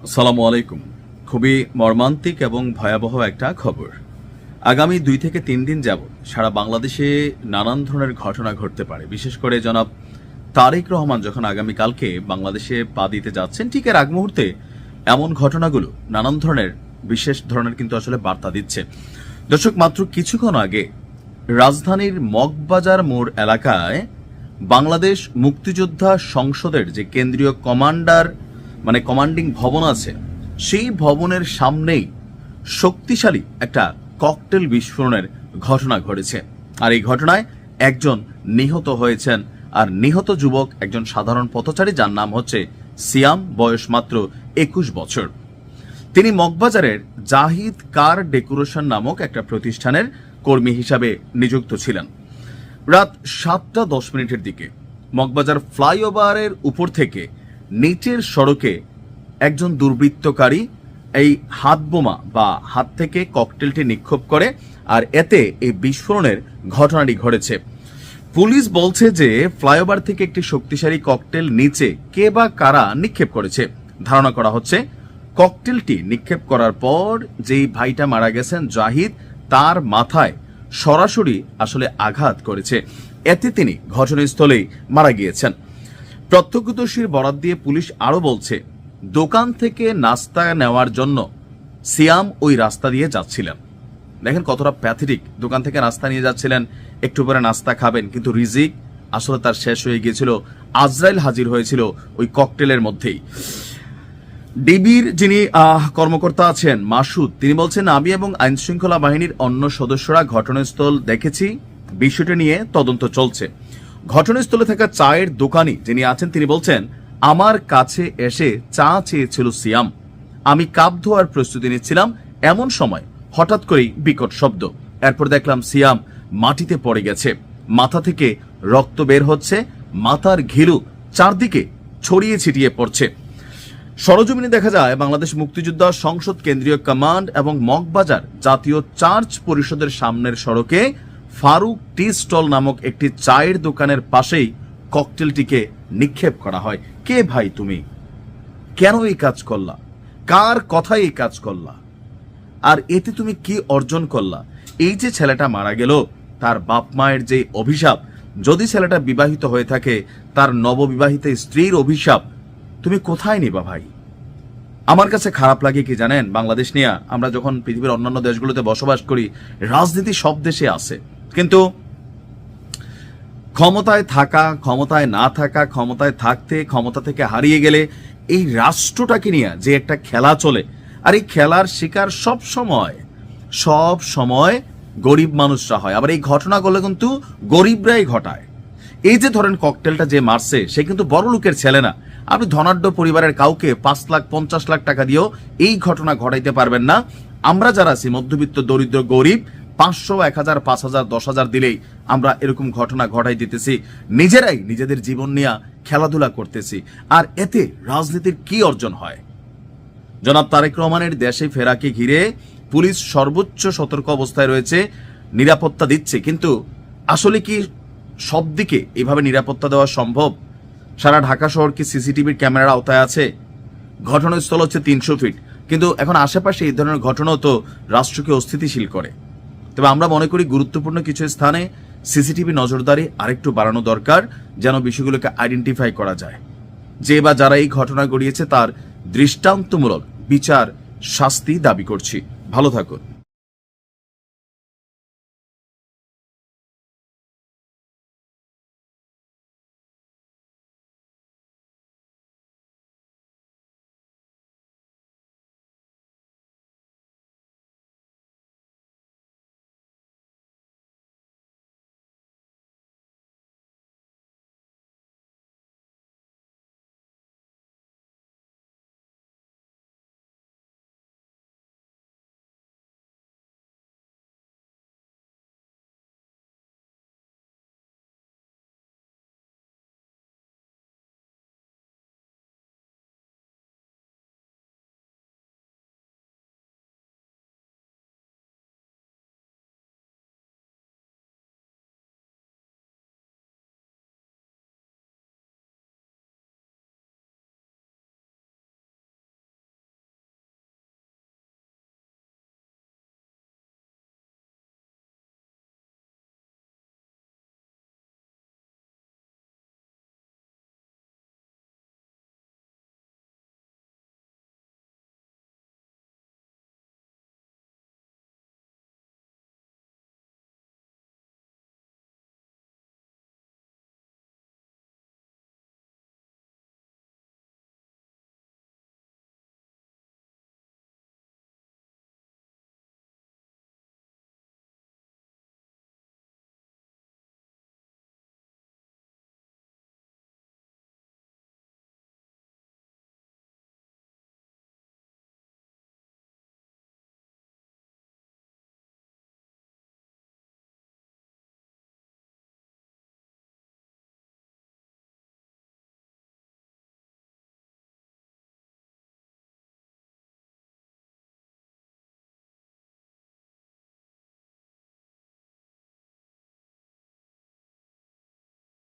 আসসালামু আলাইকুম। খুবই মর্মান্তিক এবং ভয়াবহ একটা খবর। আগামী 2 থেকে 3 দিন যাবত সারা বাংলাদেশে নানান ধরনের ঘটনা ঘটতে পারে। বিশেষ করে জনাব তারেক রহমান যখন আগামীকালকে বাংলাদেশে পা দিতে যাচ্ছেন, ঠিক এর আগ মুহূর্তে এমন ঘটনাগুলো নানান ধরনের বিশেষ ধরনের কিন্তু আসলে বার্তা দিচ্ছে। দর্শক, মাত্র কিছুক্ষণ আগে রাজধানীর মগবাজার মোড় এলাকায় বাংলাদেশ মুক্তিযোদ্ধা সংসদের যে কেন্দ্রীয় কমান্ডিং ভবন আছে, সেই ভবনের সামনেই শক্তিশালী একটা ককটেল বিস্ফোরণের ঘটনা ঘটেছে। আর এই ঘটনায় একজন নিহত হয়েছেন। আর নিহত যুবক একজন সাধারণ পথচারী, যার নাম হচ্ছে সিয়াম, বয়স মাত্র 21 বছর। তিনি মগবাজারের জাহিদ কার ডেকোরেশন নামক একটা প্রতিষ্ঠানের কর্মী হিসাবে নিযুক্ত ছিলেন। রাত 7:10 দিকে মগবাজার ফ্লাইওভারের উপর থেকে নিচের সড়কে একজন দুর্বৃত্তকারী এই হাতবোমা বা হাত থেকে ককটেলটি নিক্ষেপ করে, আর এতে এই বিস্ফোরণের ঘটনাটি ঘটেছে। পুলিশ বলছে যে ফ্লাইওভার থেকে একটি শক্তিশালী ককটেল নিচে কে বা কারা নিক্ষেপ করেছে। ধারণা করা হচ্ছে ককটেলটি নিক্ষেপ করার পর যেই ভাইটা মারা গেছেন জাহিদ, তার মাথায় সরাসরি আসলে আঘাত করেছে, এতে তিনি ঘটনাস্থলেই মারা গিয়েছেন। প্রত্যক্ষদর্শীর বরাত দিয়ে পুলিশ আরো বলছে, দোকান থেকে নাস্তা নেওয়ার জন্য সিয়াম ওই রাস্তা দিয়ে যাচ্ছিলেন। দেখেন কতটা প্যাথেটিক। দোকান থেকে নাস্তা নিয়ে যাচ্ছিলেন, একটু পরে নাস্তা খাবেন, কিন্তু রিজিক আসলে তার শেষ হয়ে গিয়েছিল। আজরাইল হাজির হয়েছিল ওই ককটেলের মধ্যেই। ডিবির যিনি কর্মকর্তা আছেন মাসুদ, তিনি বলছেন, আমি এবং আইন শৃঙ্খলা বাহিনীর অন্য সদস্যরা ঘটনাস্থল দেখেছি, বিষয়টি নিয়ে তদন্ত চলছে। ঘটনাস্থলে থাকা চায়ের দোকানি যিনি আছেন, তিনি বলছেন, আমার কাছে এসে চা চেয়েছিল সিয়াম। আমি কাপ ধোয়ার প্রস্তুতি নিচ্ছিলাম, এমন সময় হঠাৎ করেই বিকট শব্দ। এরপর দেখলাম সিয়াম মাটিতে পড়ে গেছে, মাথা থেকে রক্ত বের হচ্ছে, মাথার ঘিলু চারদিকে ছড়িয়ে ছিটিয়ে পড়ছে। সরজমিনে দেখা যায় বাংলাদেশ মুক্তিযোদ্ধা সংসদ কেন্দ্রীয় কমান্ড এবং মগবাজার জাতীয় চার্চ পরিষদের সামনের সড়কে ফারুক টি স্টল নামক একটি চায়ের দোকানের পাশেই ককটেলটিকে নিক্ষেপ করা হয়। কে ভাই তুমি? কেন এই কাজ করলা? কার কথায় এই কাজ করলা? আর এতে তুমি কি অর্জন করলা? এই যে ছেলেটা মারা গেল, তার বাপ মায়ের যে অভিশাপ, যদি ছেলেটা বিবাহিত হয়ে থাকে, তার নববিবাহিত স্ত্রীর অভিশাপ তুমি কোথায় নিবা ভাই? আমার কাছে খারাপ লাগে কি জানেন, বাংলাদেশ নিয়ে আমরা যখন পৃথিবীর অন্যান্য দেশগুলোতে বসবাস করি, রাজনীতি সব দেশে আছে, কিন্তু ক্ষমতায় থাকা, ক্ষমতায় না থাকা, ক্ষমতায় থাকতে ক্ষমতা থেকে হারিয়ে গেলে এই রাষ্ট্রটাকে নিয়ে যে একটা খেলা চলে, আর এই খেলার শিকার সব সময় গরিব মানুষরা হয়। আবার এই ঘটনাগুলো কিন্তু গরিবরাই ঘটায়। এই যে ধরেন ককটেলটা যে মারছে, সে কিন্তু বড় লোকের ছেলে না। আপনি ধনাঢ্য পরিবারের কাউকে 5 লাখ 50 লাখ টাকা দিয়েও এই ঘটনা ঘটাইতে পারবেন না। আমরা যারা আছি মধ্যবিত্ত, দরিদ্র, গরিব, 500, 1000, 5000, 10,000 দিলেই আমরা এরকম ঘটনা ঘটাই দিতেছি। নিজেরাই নিজেদের জীবন নিয়ে খেলাধুলা করতেছি। আর এতে রাজনীতির কি অর্জন হয়? জনাব তারেক রহমানের দেশে ফেরাকে ঘিরে পুলিশ সর্বোচ্চ সতর্ক অবস্থায় রয়েছে, নিরাপত্তা দিচ্ছে। কিন্তু আসলে কি সব দিকে এভাবে নিরাপত্তা দেওয়া সম্ভব? সারা ঢাকা শহর কি সিসিটিভির ক্যামেরার আওতায় আছে? ঘটনাস্থল হচ্ছে 300 ফিট, কিন্তু এখন আশেপাশে এই ধরনের ঘটনাও তো রাষ্ট্রকে অস্থিতিশীল করে। তবে আমরা মনে করি গুরুত্বপূর্ণ কিছু স্থানে সিসিটিভি নজরদারি আরেকটু বাড়ানো দরকার, যেন বিষয়গুলোকে আইডেন্টিফাই করা যায়। যে বা যারা এই ঘটনা ঘটিয়েছে তার দৃষ্টান্তমূলক বিচার, শাস্তি দাবি করছি। ভালো থাকুন।